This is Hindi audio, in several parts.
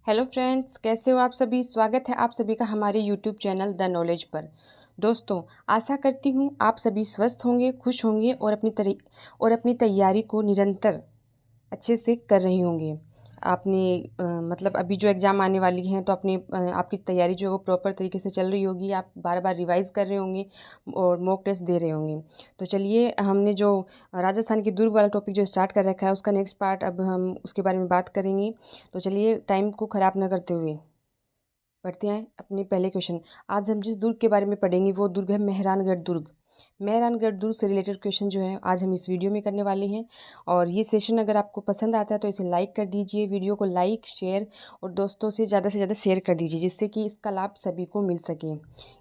हेलो फ्रेंड्स, कैसे हो आप सभी। स्वागत है आप सभी का हमारे यूट्यूब चैनल द नॉलेज पर। दोस्तों, आशा करती हूँ आप सभी स्वस्थ होंगे, खुश होंगे और अपनी तैयारी को निरंतर अच्छे से कर रही होंगी। आपने मतलब अभी जो एग्ज़ाम आने वाली हैं तो आपकी तैयारी जो है वो प्रॉपर तरीके से चल रही होगी। आप बार बार रिवाइज़ कर रहे होंगे और मॉक टेस्ट दे रहे होंगे। तो चलिए, हमने जो राजस्थान के दुर्ग वाला टॉपिक जो स्टार्ट कर रखा है उसका नेक्स्ट पार्ट अब हम उसके बारे में बात करेंगे। तो चलिए, टाइम को ख़राब ना करते हुए पढ़ते हैं अपने पहले क्वेश्चन। आज हम जिस दुर्ग के बारे में पढ़ेंगे वो दुर्ग है मेहरानगढ़ दुर्ग। मेहरानगढ़ दुर्ग से रिलेटेड क्वेश्चन जो है आज हम इस वीडियो में करने वाले हैं। और ये सेशन अगर आपको पसंद आता है तो इसे लाइक कर दीजिए, वीडियो को लाइक शेयर और दोस्तों से ज़्यादा शेयर कर दीजिए, जिससे कि इसका लाभ सभी को मिल सके।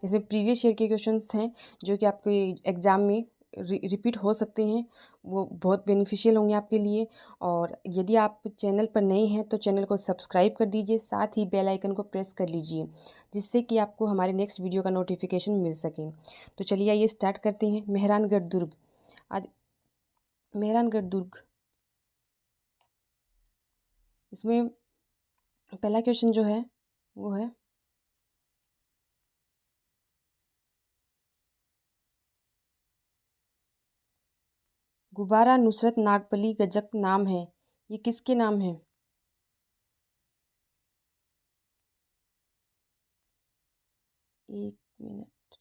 इसमें प्रीवियस ईयर के क्वेश्चंस हैं जो कि आपके एग्ज़ाम में रिपीट हो सकते हैं। वो बहुत बेनिफिशियल होंगे आपके लिए। और यदि आप चैनल पर नए हैं तो चैनल को सब्सक्राइब कर दीजिए, साथ ही बेल आइकन को प्रेस कर लीजिए, जिससे कि आपको हमारे नेक्स्ट वीडियो का नोटिफिकेशन मिल सके। तो चलिए आइए स्टार्ट करते हैं। मेहरानगढ़ दुर्ग। आज मेहरानगढ़ दुर्ग, इसमें पहला क्वेश्चन जो है वो है, गुब्बारा नुसरत नागपली गजक नाम है, ये किसके नाम है। एक मिनट।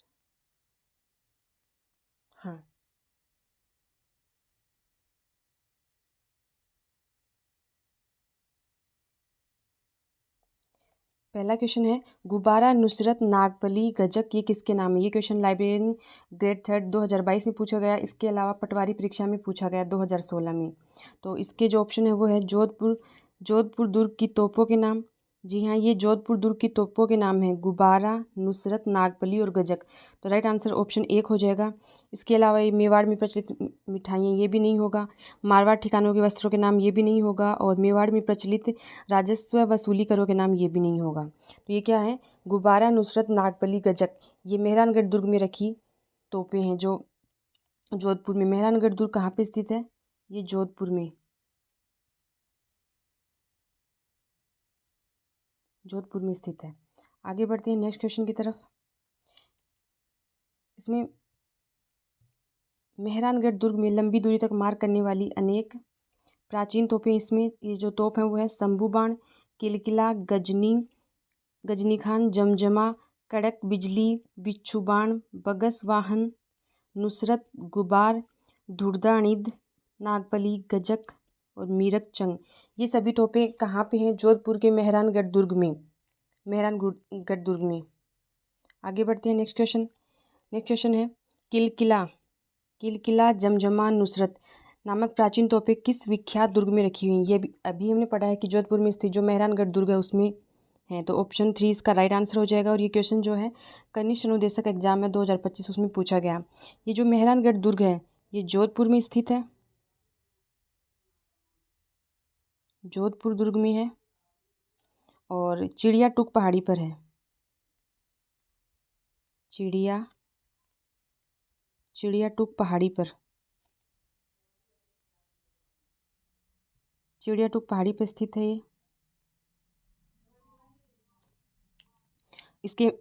हाँ, पहला क्वेश्चन है, गुब्बारा नुसरत नागपली गजक ये किसके नाम है। ये क्वेश्चन लाइब्रेरियन ग्रेड थर्ड 2022 में पूछा गया। इसके अलावा पटवारी परीक्षा में पूछा गया 2016 में। तो इसके जो ऑप्शन है वो है जोधपुर दुर्ग की तोपों के नाम। जी हाँ, ये जोधपुर दुर्ग की तोपों के नाम है, गुब्बारा नुसरत नागपली और गजक। तो राइट आंसर ऑप्शन एक हो जाएगा। इसके अलावा ये मेवाड़ में प्रचलित मिठाइयाँ, ये भी नहीं होगा। मारवाड़ ठिकानों के वस्त्रों के नाम, ये भी नहीं होगा। और मेवाड़ में प्रचलित राजस्व वसूली करों के नाम, ये भी नहीं होगा। तो ये क्या है, गुब्बारा नुसरत नागपली गजक, ये मेहरानगढ़ दुर्ग में रखी तोपें हैं जो जोधपुर में। मेहरानगढ़ दुर्ग कहाँ पे स्थित है, ये जोधपुर में स्थित है। आगे बढ़ते हैं नेक्स्ट क्वेश्चन की तरफ। इसमें मेहरानगढ़ दुर्ग में लंबी दूरी तक मार करने वाली अनेक प्राचीन तोपें, इसमें ये जो तोप हैं वो है शंभू बाण, किलकिला, गजनी खान, जमजमा, कड़क बिजली, बिच्छू बाण, बगस वाहन, नुसरत, गुबार, धुर्दानिद, नागपली, गजक और मीरक चंग। ये सभी तोपें कहाँ पे हैं, जोधपुर के मेहरानगढ़ दुर्ग में। आगे बढ़ते हैं नेक्स्ट क्वेश्चन है, किलकिला किलकिला जमजमा नुसरत नामक प्राचीन तोपें किस विख्यात दुर्ग में रखी हुई। ये अभी हमने पढ़ा है कि जोधपुर में स्थित जो मेहरानगढ़ दुर्ग है उसमें है। तो ऑप्शन 3 इसका राइट आंसर हो जाएगा। और ये क्वेश्चन जो है कनिष्ठ अनुदेशक एग्जाम में 2025 उसमें पूछा गया। ये जो मेहरानगढ़ दुर्ग है ये जोधपुर में स्थित है, जोधपुर दुर्ग में है और चिड़िया टूक पहाड़ी पर है। चिड़िया टूक पहाड़ी पर, चिड़िया टूक पहाड़ी पर स्थित है ये।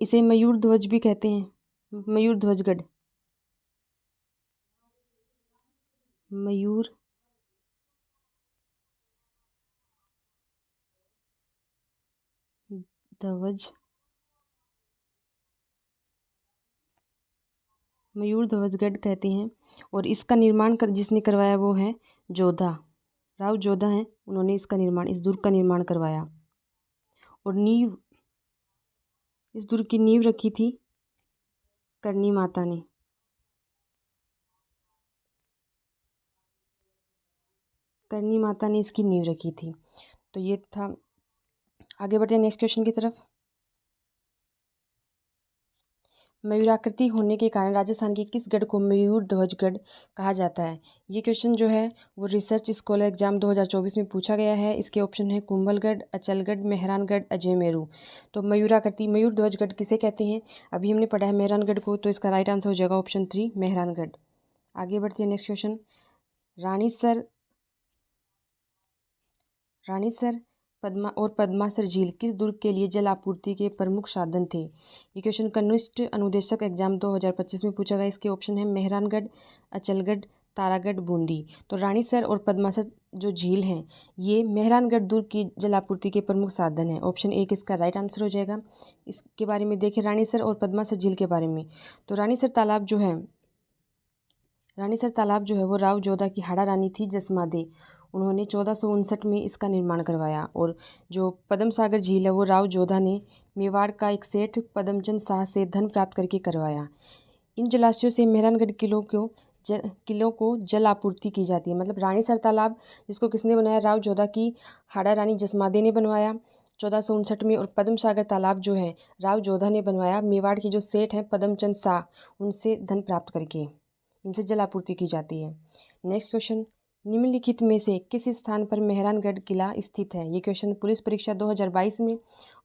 इसे मयूर ध्वज भी कहते हैं, मयूर ध्वजगढ़, मयूर ध्वज मयूर ध्वजगढ़ कहते हैं। और इसका निर्माण जिसने करवाया वो है जोधा, राव जोधा हैं, उन्होंने इस दुर्ग का निर्माण करवाया। और इस दुर्ग की नींव रखी थी करनी माता ने। करनी माता ने इसकी नींव रखी थी। तो ये था। आगे बढ़ते हैं नेक्स्ट क्वेश्चन की तरफ। मयूराकृति होने के कारण राजस्थान के किस गढ़ को मयूर ध्वजगढ़ कहा जाता है। ये क्वेश्चन जो है वो रिसर्च स्कॉलर एग्जाम 2024 में पूछा गया है। इसके ऑप्शन है कुंभलगढ़, अचलगढ़, मेहरानगढ़, अजयमेरू। तो मयूराकृति मयूर ध्वजगढ़ किसे कहते हैं, अभी हमने पढ़ा है मेहरानगढ़ को। तो इसका राइट आंसर हो जाएगा ऑप्शन 3 मेहरानगढ़। आगे बढ़ते हैं नेक्स्ट क्वेश्चन। रानीसर रानीसर पद्मासर झील किस दुर्ग के लिए जल आपूर्ति के प्रमुख साधन थे? ये क्वेश्चन कनिष्ठ अनुदेशक एग्जाम 2025 में पूछा गया। इसके ऑप्शन है मेहरानगढ़, अचलगढ़, तारागढ़, बूंदी। तो रानीसर और पद्मासर जो झील हैं ये मेहरानगढ़ दुर्ग की जल आपूर्ति के प्रमुख साधन है। ऑप्शन एक इसका राइट आंसर हो जाएगा। इसके बारे में देखें रानीसर और पद्मासर झील के बारे में। तो रानीसर तालाब जो है वो राव जोधा की हाड़ा रानी थी जसमादे। उन्होंने 1459 में इसका निर्माण करवाया। और जो पद्म सागर झील है वो राव जोधा ने मेवाड़ का एक सेठ पद्मचंद शाह से धन प्राप्त करके करवाया। इन जलाशयों से मेहरानगढ़ किलों को जल आपूर्ति की जाती है। मतलब रानीसर तालाब जिसको किसने बनाया? राव जोधा की हाड़ा रानी जसमादे ने बनवाया 1459 में। और पद्म सागर तालाब जो है राव जोधा ने बनवाया मेवाड़ के जो सेठ हैं पद्मचंद शाह उनसे धन प्राप्त करके। इनसे जल आपूर्ति की जाती है। नेक्स्ट क्वेश्चन, निम्नलिखित में से किस स्थान पर मेहरानगढ़ किला स्थित है? ये क्वेश्चन पुलिस परीक्षा 2022 में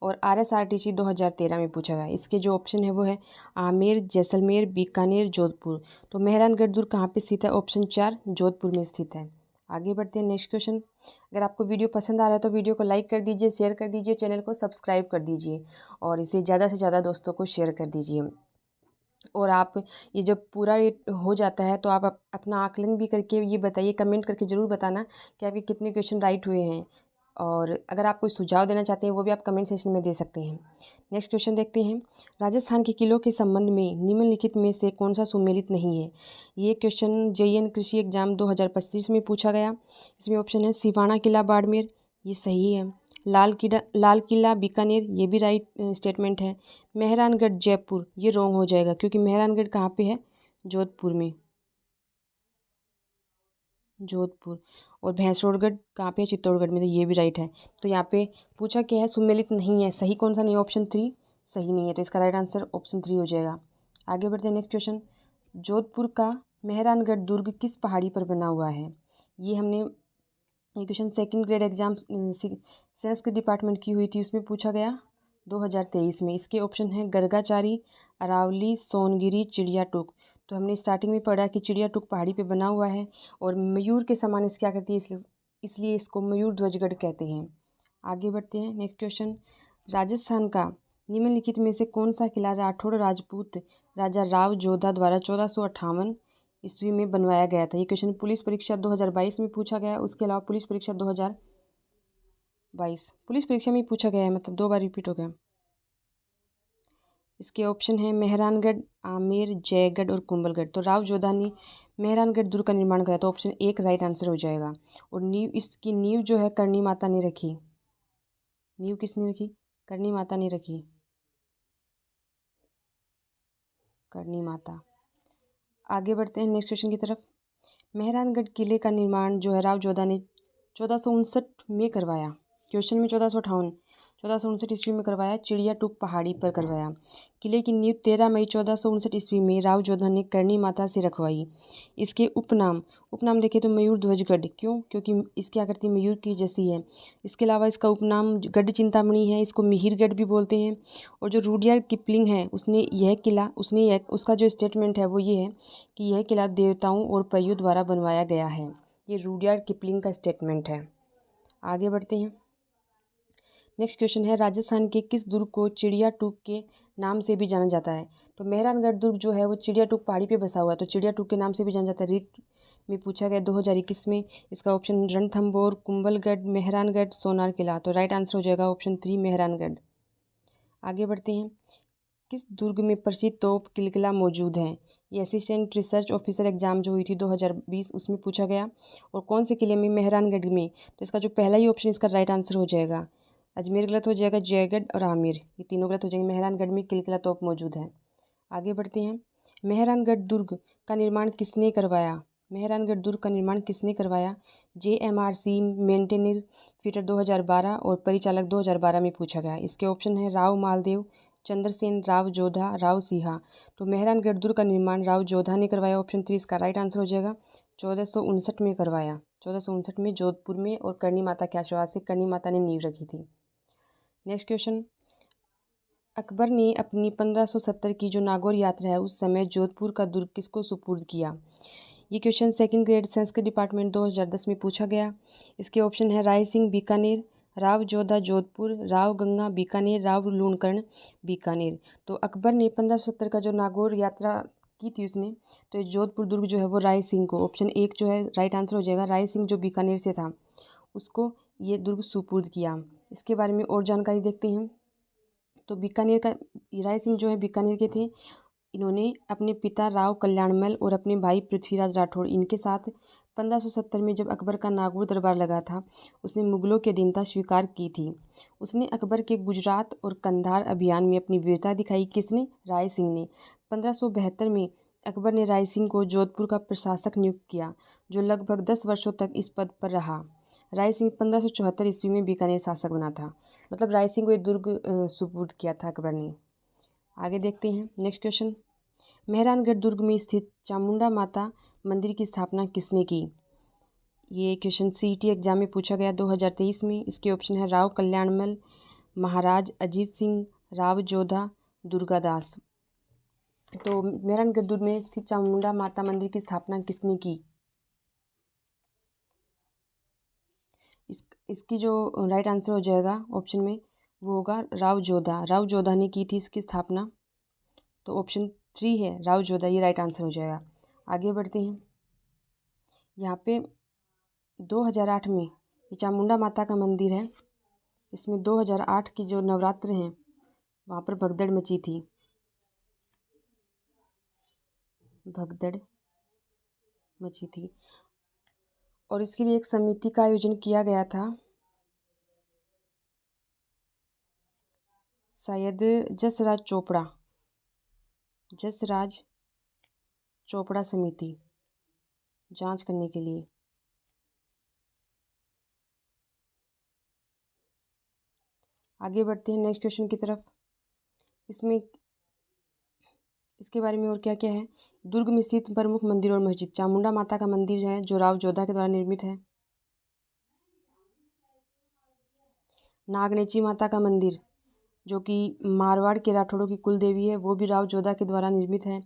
और RSRTC 2013 में पूछा गया। इसके जो ऑप्शन है वो है आमेर, जैसलमेर, बीकानेर, जोधपुर। तो मेहरानगढ़ दुर्ग कहाँ पे स्थित है? ऑप्शन 4 जोधपुर में स्थित है। आगे बढ़ते हैं नेक्स्ट क्वेश्चन। अगर आपको वीडियो पसंद आ रहा है तो वीडियो को लाइक कर दीजिए, शेयर कर दीजिए, चैनल को सब्सक्राइब कर दीजिए और इसे ज़्यादा से ज़्यादा दोस्तों को शेयर कर दीजिए। और आप ये जब पूरा ये हो जाता है तो आप अपना आकलन भी करके ये बताइए, कमेंट करके ज़रूर बताना कि आपके कितने क्वेश्चन राइट हुए हैं। और अगर आप कोई सुझाव देना चाहते हैं वो भी आप कमेंट सेक्शन में दे सकते हैं। नेक्स्ट क्वेश्चन देखते हैं। राजस्थान के किलों के संबंध में निम्नलिखित में से कौन सा सुमेलित नहीं है? ये क्वेश्चन JN कृषि एग्जाम 2025 में पूछा गया। इसमें ऑप्शन है सिवाना किला बाड़मेर, ये सही है। लाल किला बीकानेर, ये भी राइट स्टेटमेंट है। मेहरानगढ़ जयपुर, ये रॉन्ग हो जाएगा क्योंकि मेहरानगढ़ कहाँ पे है? जोधपुर में, जोधपुर। और भैंसोड़गढ़ कहाँ पे है? चित्तौड़गढ़ में, तो ये भी राइट है। तो यहाँ पे पूछा क्या है? सुमेलित नहीं है। सही कौन सा नहीं है? ऑप्शन 3 सही नहीं है। तो इसका राइट आंसर ऑप्शन 3 हो जाएगा। आगे बढ़ते हैं नेक्स्ट क्वेश्चन। जोधपुर का मेहरानगढ़ दुर्ग किस पहाड़ी पर बना हुआ है? ये question second grade exam Sanskrit department की हुई थी, उसमें पूछा गया 2023 में। इसके ऑप्शन हैं गर्गाचारी, अरावली, सोनगिरी, चिड़िया टूक। तो हमने स्टार्टिंग में पढ़ा कि चिड़िया टूक पहाड़ी पे बना हुआ है और मयूर के समान इस क्या करती है, इसलिए इसको मयूर ध्वजगढ़ कहते हैं। आगे बढ़ते हैं नेक्स्ट क्वेश्चन। राजस्थान का निम्नलिखित में से कौन सा किला राठौड़ राजपूत राजा राव जोधा द्वारा 1458 ईस्वी में बनवाया गया था? ये क्वेश्चन पुलिस परीक्षा 2022 में पूछा गया। उसके अलावा पुलिस परीक्षा 2022 पुलिस परीक्षा में पूछा गया है, मतलब 2 बार रिपीट हो गया। इसके ऑप्शन है मेहरानगढ़, आमेर, जयगढ़ और कुंभलगढ़। तो राव जोधा ने मेहरानगढ़ दुर्ग का निर्माण कराया, तो ऑप्शन 1 राइट आंसर हो जाएगा। और इसकी नींव जो है करणी माता ने रखी। नींव किसने रखी? करणी माता ने रखी, करणी माता। आगे बढ़ते हैं नेक्स्ट क्वेश्चन की तरफ। मेहरानगढ़ किले का निर्माण जो है राव जोधा ने 1459 में करवाया। क्वेश्चन में 1459 ईस्वी में करवाया, चिड़िया टूक पहाड़ी पर करवाया। किले की नींव 13 मई 1459 ईस्वी में राव जोधा ने करणी माता से रखवाई। इसके उपनाम देखें तो मयूर ध्वजगढ़। क्यों? क्योंकि इसकी आकृति मयूर की जैसी है। इसके अलावा इसका उपनाम गढ़ चिंतामणि है, इसको मिहिरगढ़ भी बोलते हैं। और जो रुडयार्ड किपलिंग है उसका जो स्टेटमेंट है वो ये है कि यह किला देवताओं और परियों द्वारा बनवाया गया है। ये रुडयार्ड किपलिंग का स्टेटमेंट है। आगे बढ़ते हैं। नेक्स्ट क्वेश्चन है राजस्थान के किस दुर्ग को चिड़िया टूक के नाम से भी जाना जाता है? तो मेहरानगढ़ दुर्ग जो है वो चिड़िया टूक पहाड़ी पे बसा हुआ है, तो चिड़िया टूक के नाम से भी जाना जाता है। रीट में पूछा गया 2021 में। इसका ऑप्शन रणथंभौर, कुंभलगढ़, मेहरानगढ़, सोनार किला। तो राइट आंसर हो जाएगा ऑप्शन 3 मेहरानगढ़। आगे बढ़ते हैं। किस दुर्ग में प्रसिद्ध तोप किलकिला मौजूद है? ये असिस्टेंट रिसर्च ऑफिसर एग्जाम जो हुई थी 2020 उसमें पूछा गया। और कौन से किले में? मेहरानगढ़ में। तो इसका जो पहला ही ऑप्शन इसका राइट आंसर हो जाएगा। अजमेर गलत हो जाएगा, जयगढ़ और आमेर ये तीनों गलत हो जाएंगे। मेहरानगढ़ में किलकिला तोप मौजूद है। आगे बढ़ते हैं। मेहरानगढ़ दुर्ग का निर्माण किसने करवाया? मेहरानगढ़ दुर्ग का निर्माण किसने करवाया? JMRC मेंटेनर फिटर 2012 और परिचालक 2012 में पूछा गया। इसके ऑप्शन है राव मालदेव, चंद्रसेन, राव जोधा, राव सिंहा। तो मेहरानगढ़ दुर्ग का निर्माण राव जोधा ने करवाया। ऑप्शन 3 इसका राइट आंसर हो जाएगा। 1459 में करवाया, 1459 में जोधपुर में। और करणी माता के आशीर्वाद से करणी माता ने नींव रखी थी। Next question. अकबर ने अपनी 1570 की जो नागौर यात्रा है उस समय जोधपुर का दुर्ग किसको सुपुर्द किया? ये question second grade Sanskrit department 2010 में पूछा गया। इसके ऑप्शन है राय सिंह बीकानेर, राव जोधा जोधपुर, राव गंगा बीकानेर, राव लूणकरण बीकानेर। तो अकबर ने 1570 का जो नागौर यात्रा की थी उसने, तो ये जोधपुर दुर्ग जो है वो राय सिंह को, ऑप्शन 1 जो है राइट आंसर हो जाएगा। राय सिंह जो बीकानेर से था उसको ये दुर्ग सुपुर्द किया। इसके बारे में और जानकारी देखते हैं। तो बीकानेर का, राय सिंह जो है बीकानेर के थे। इन्होंने अपने पिता राव कल्याणमल और अपने भाई पृथ्वीराज राठौड़ इनके साथ 1570 में जब अकबर का नागौर दरबार लगा था, उसने मुगलों की अधीनता स्वीकार की थी। उसने अकबर के गुजरात और कंधार अभियान में अपनी वीरता दिखाई। किसने? राय सिंह ने। 1572 में अकबर ने राय सिंह को जोधपुर का प्रशासक नियुक्त किया, जो लगभग 10 वर्षों तक इस पद पर रहा। राय सिंह 1574 ईस्वी में बीकानेर शासक बना था। मतलब राय सिंह को ये दुर्ग सुपुर्द किया था अकबर ने। आगे देखते हैं नेक्स्ट क्वेश्चन। मेहरानगढ़ दुर्ग में स्थित चामुंडा माता मंदिर की स्थापना किसने की? ये क्वेश्चन सीईटी एग्जाम में पूछा गया 2023 में। इसके ऑप्शन है राव कल्याणमल, महाराज अजीत सिंह, राव जोधा, दुर्गादास। तो मेहरानगढ़ दुर्ग में स्थित चामुंडा माता मंदिर की स्थापना किसने की? इसकी जो राइट आंसर हो जाएगा ऑप्शन में वो होगा राव जोधा। राव जोधा ने की थी इसकी स्थापना। तो ऑप्शन 3 है राव जोधा, ये राइट आंसर हो जाएगा। आगे बढ़ते हैं। यहाँ पे 2008 में ये चामुंडा माता का मंदिर है। इसमें 2008 की जो नवरात्र हैं वहाँ पर भगदड़ मची थी। भगदड़ मची थी और इसके लिए एक समिति का आयोजन किया गया था। शायद जसराज चोपड़ा समिति जांच करने के लिए। आगे बढ़ते हैं नेक्स्ट क्वेश्चन की तरफ। इसमें इसके बारे में और क्या क्या है। दुर्ग में स्थित प्रमुख मंदिर और मस्जिद। चामुंडा माता का मंदिर है जो राव जोधा के द्वारा निर्मित है। नागनेची माता का मंदिर जो कि मारवाड़ के राठौड़ों की कुल देवी है, वो भी राव जोधा के द्वारा निर्मित है।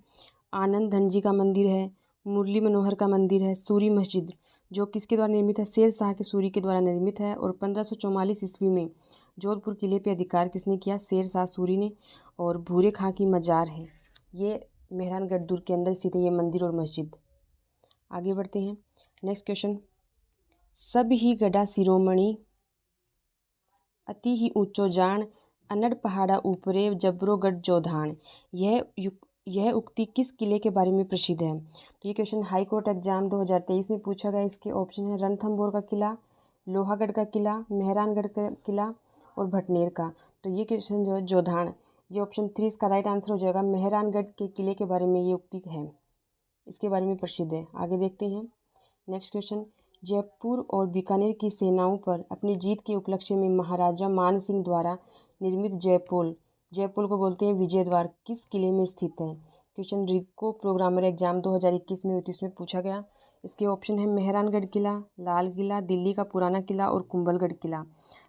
आनंद धनजी का मंदिर है। मुरली मनोहर का मंदिर है। सूरी मस्जिद जो किसके द्वारा निर्मित है? शेर शाह के सूरी के द्वारा निर्मित है। और 1544 ईस्वी में जोधपुर किले पे अधिकार किसने किया? शेर शाह सूरी ने। और भूरे खां की मजार है, ये मेहरानगढ़ दुर्ग के अंदर स्थित है ये मंदिर और मस्जिद। आगे बढ़ते हैं नेक्स्ट क्वेश्चन। सब ही गढ़ा शिरोमणि अति ही ऊंचो जान, अनड़ पहाड़ा ऊपरे जबरोगढ़ जोधान। यह उक्ति किस किले के बारे में प्रसिद्ध है? तो ये क्वेश्चन हाई कोर्ट एग्जाम 2023 में पूछा गया। इसके ऑप्शन है रणथंभौर का किला, लोहागढ़ का किला, मेहरानगढ़ का किला और भटनेर का। तो ये क्वेश्चन जो है जोधान, ये ऑप्शन 3 इसका राइट आंसर हो जाएगा। मेहरानगढ़ के किले के बारे में ये उक्ति है, इसके बारे में प्रसिद्ध है। आगे देखते हैं नेक्स्ट क्वेश्चन। जयपुर और बीकानेर की सेनाओं पर अपनी जीत के उपलक्ष्य में महाराजा मान सिंह द्वारा निर्मित जयपुर को बोलते हैं विजय द्वार, किस किले में स्थित है? क्वेश्चन रिको प्रोग्रामर एग्जाम 2021 में हुई थी, इसमें पूछा गया। इसके ऑप्शन है मेहरानगढ़ किला, लाल किला, दिल्ली का पुराना किला और कुंभलगढ़ किला।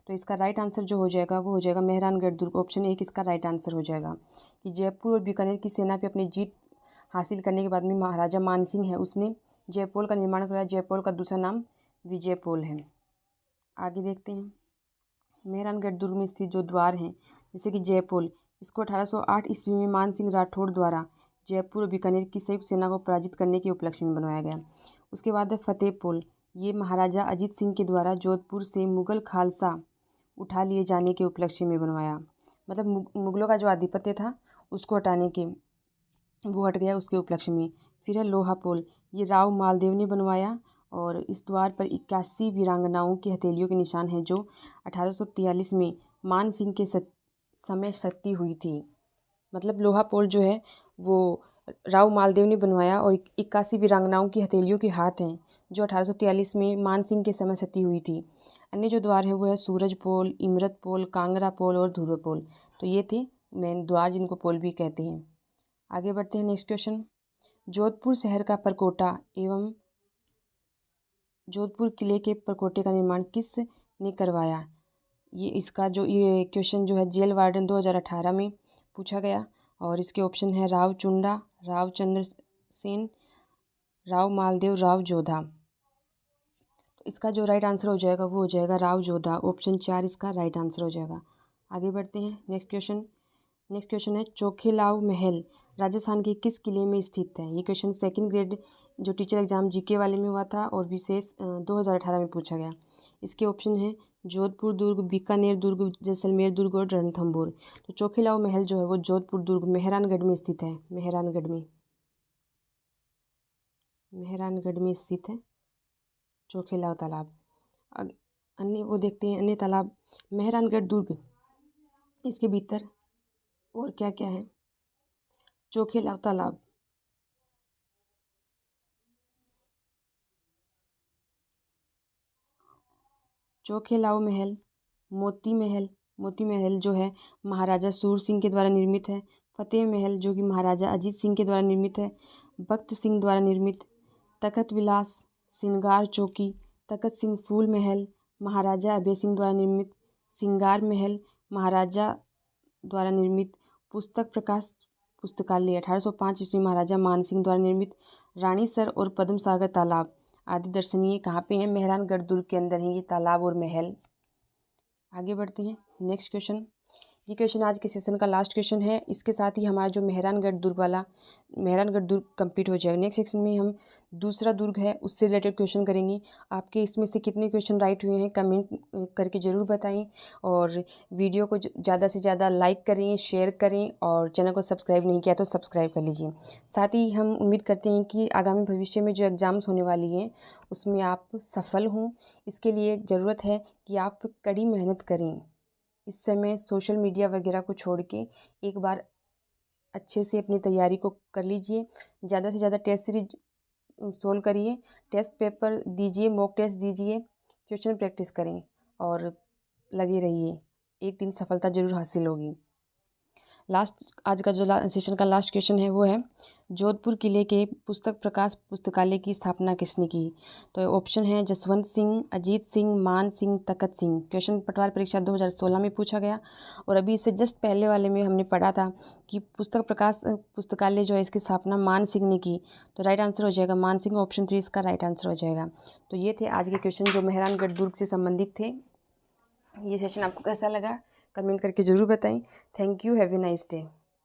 तो इसका राइट आंसर जो हो जाएगा वो हो जाएगा मेहरानगढ़ दुर्ग, ऑप्शन 1 इसका राइट आंसर हो जाएगा। कि जयपुर और बीकानेर की सेना पर अपनी जीत हासिल करने के बाद में महाराजा मान सिंह है उसने जयपोल का निर्माण कराया। जयपोल का दूसरा नाम विजयपोल है। आगे देखते हैं मेहरानगढ़ दुर्ग में स्थित जो द्वार हैं जैसे कि जयपोल, इसको 1808 ईस्वी में मान सिंह राठौड़ द्वारा जयपुर और बीकानेर की संयुक्त सेना को पराजित करने के उपलक्ष्य में बनवाया गया। उसके बाद है फतेहपोल, ये महाराजा अजीत सिंह के द्वारा जोधपुर से मुगल खालसा उठा लिए जाने के उपलक्ष्य में बनवाया। मतलब मुगलों का जो आधिपत्य था उसको हटाने के, वो हट गया उसके उपलक्ष्य में। फिर है लोहापोल, ये राव मालदेव ने बनवाया और इस द्वार पर 81 वीरांगनाओं की हथेलियों के निशान हैं जो 1843 में मान सिंह के समय सती हुई थी। मतलब लोहापोल जो है वो राव मालदेव ने बनवाया और 81 वीरांगनाओं की हथेलियों के हाथ हैं जो 1843 में मान सिंह के समय सती हुई थी। अन्य जो द्वार हैं वो है सूरज पोल, इमरत पोल, कांगरा पोल और ध्रुव पोल। तो ये थे मेन द्वार जिनको पोल भी कहते हैं। आगे बढ़ते हैं नेक्स्ट क्वेश्चन। जोधपुर शहर का परकोटा एवं जोधपुर किले के परकोटे का निर्माण किस ने करवाया? ये क्वेश्चन जो है जेल वार्डन 2018 में पूछा गया और इसके ऑप्शन है राव चुंडा, राव चंद्र सेन, राव मालदेव, राव जोधा। इसका जो राइट आंसर हो जाएगा वो हो जाएगा राव जोधा। ऑप्शन 4 इसका राइट आंसर हो जाएगा। आगे बढ़ते हैं। नेक्स्ट क्वेश्चन है चोखेलाव महल राजस्थान के किस किले में स्थित है। ये क्वेश्चन सेकंड ग्रेड जो टीचर एग्जाम जीके वाले में हुआ था और विशेष 2018 में पूछा गया। इसके ऑप्शन है जोधपुर दुर्ग, बीकानेर दुर्ग, जैसलमेर दुर्ग और रणथंभौर। तो चोखेलाव महल जो है वो जोधपुर दुर्ग मेहरानगढ़ में स्थित है। मेहरानगढ़ में स्थित है चोखेलाव तालाब। अन्य वो देखते हैं अन्य तालाब मेहरानगढ़ दुर्ग, इसके भीतर और क्या क्या है। चोखेलाव तालाब, चोखेलाव महल, मोती महल जो है महाराजा सूर सिंह के द्वारा निर्मित है। फतेह महल जो कि महाराजा अजीत सिंह के द्वारा निर्मित है। बख्त सिंह द्वारा निर्मित। तखत विलास, श्रृंगार चौकी, तखत सिंह फूल महल महाराजा अभय सिंह द्वारा निर्मित। श्रृंगार महल महाराजा द्वारा निर्मित। पुस्तक प्रकाश पुस्तकालय 1805 ईस्वी महाराजा मान सिंह द्वारा निर्मित। रानीसर और पद्म सागर तालाब आदि दर्शनीय कहाँ पे हैं। मेहरानगढ़ दुर्ग के अंदर हैं ये तालाब और महल। आगे बढ़ते हैं। नेक्स्ट क्वेश्चन, ये क्वेश्चन आज के सेशन का लास्ट क्वेश्चन है। इसके साथ ही हमारा जो मेहरानगढ़ दुर्ग कंप्लीट हो जाएगा। नेक्स्ट सेक्शन में हम दूसरा दुर्ग है उससे रिलेटेड क्वेश्चन करेंगे। आपके इसमें से कितने क्वेश्चन राइट हुए हैं कमेंट करके ज़रूर बताएं और वीडियो को ज़्यादा से ज़्यादा लाइक करें, शेयर करें और चैनल को सब्सक्राइब नहीं किया तो सब्सक्राइब कर लीजिए। साथ ही हम उम्मीद करते हैं कि आगामी भविष्य में जो एग्ज़ाम्स होने वाली हैं उसमें आप सफल हों। इसके लिए ज़रूरत है कि आप कड़ी मेहनत करें। इस समय सोशल मीडिया वगैरह को छोड़ के एक बार अच्छे से अपनी तैयारी को कर लीजिए। ज़्यादा से ज़्यादा टेस्ट सीरीज सोल्व करिए, टेस्ट पेपर दीजिए, मॉक टेस्ट दीजिए, क्वेश्चन प्रैक्टिस करें और लगे रहिए। एक दिन सफलता ज़रूर हासिल होगी। आज का जो सेशन का लास्ट क्वेश्चन है वो है जोधपुर किले के पुस्तक प्रकाश पुस्तकालय की स्थापना किसने की। तो ऑप्शन है जसवंत सिंह, अजीत सिंह, मान सिंह, तखत सिंह। क्वेश्चन पटवार परीक्षा 2016 में पूछा गया और अभी इससे जस्ट पहले वाले में हमने पढ़ा था कि पुस्तक प्रकाश पुस्तकालय जो है इसकी स्थापना मान सिंह ने की। तो राइट आंसर हो जाएगा मान सिंह। ऑप्शन 3 इसका राइट आंसर हो जाएगा। तो ये थे आज के क्वेश्चन जो मेहरानगढ़ दुर्ग से संबंधित थे। ये सेशन आपको कैसा लगा कमेंट करके ज़रूर बताएं। Thank you, have a nice day.